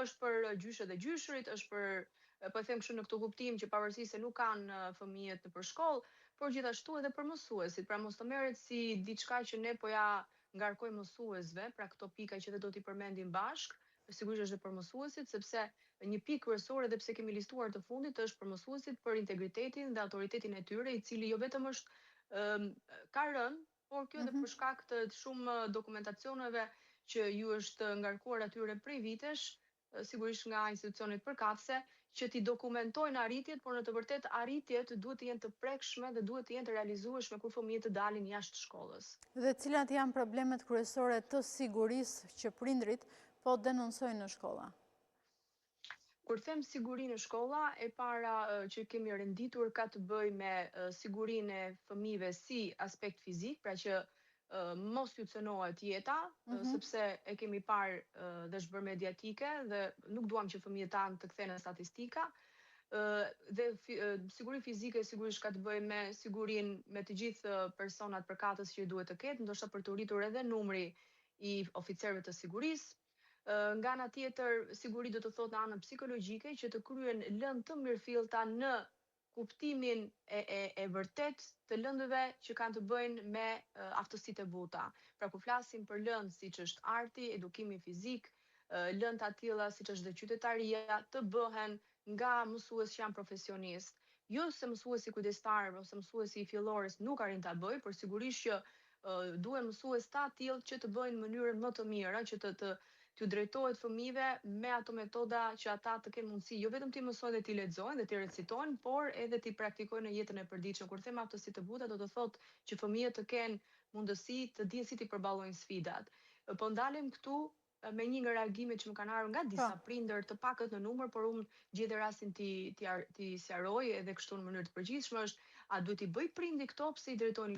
është për gjyshe dhe gjyshërit, është për po e them kështu në këtë kuptim që pavarësisht se nuk kanë fëmijët nëpër shkollë, por gjithashtu edhe për mësuesit, pra mos të merret si diçka që ne po ja ngarkojmë mësuesve, pra këto pika që do t'i përmendim bashk, sigurisht është edhe për mësuesit, sepse një pikë kryesore edhe pse kemi listuar të fundit është për mësuesit, për integritetin dhe autoritetin e tyre, i cili jo vetëm është ka rënë, por kjo edhe për shkak të shumë dokumentacioneve që ju është ngarkuar atyre prej vitesh, sigurisht nga institucionet përkatëse, që t'i dokumentojnë arritjet, por në të vërtetë arritjet duhet të jenë të prekshme dhe duhet të jenë të realizueshme kur fëmijët të dalin jashtë shkollës. Dhe cilat janë problemet kryesore të sigurisë që prindrit po denonsojnë në shkolla? Kur them siguri në shkolla, e para që kemi renditur ka të bëjë me sigurinë e fëmijëve si aspekt fizik, pra që mos ju cënohet jeta, sepse e kemi parë dhe është bërë mediatike dhe nuk duam që fëmijët tanë të kthehen në statistika. Dhe siguri fizike sigurisht ka të bëjë me sigurinë me të gjithë personat përkatës që duhet të ketë, ndoshta për të rritur edhe numri i oficerëve të sigurisë. Nga ana tjetër, siguri do të thotë në anën psikologjike që të kryen lëndë të mirëfillta në kuptimin e vërtet të lëndëve që kanë të bëjnë me aftësitë e buta. Pra kur flasim për lëndë siç është arti, edukimi fizik, lëndë të tilla siç është dhe qytetaria, të bëhen nga mësues që janë profesionistë. Jo se mësuesi kujdestar ose mësuesi i fillores nuk arrin ta bëjë, por sigurisht që duhen mësues të tillë që të bëjnë në mënyrën më të mirë, që t'u drejtohet fëmijëve me ato metoda që ata të kenë mundësi jo vetëm t'i mësojnë dhe t'i lexojnë dhe t'i recitojnë, por edhe t'i praktikojnë në jetën e përditshme. Kur them aftësi të buta, do të thotë që fëmijët të kenë mundësi të dinë si t'i përballojnë sfidat. Po ndalem këtu me një nga reagimet që më kanë ardhur nga disa prindër, të pakët në numër, por unë gjete rastin t'i sqaroj edhe kështu në mënyrë të përgjithshme është, a duhet i bëj prindi këto pse i drejtojnë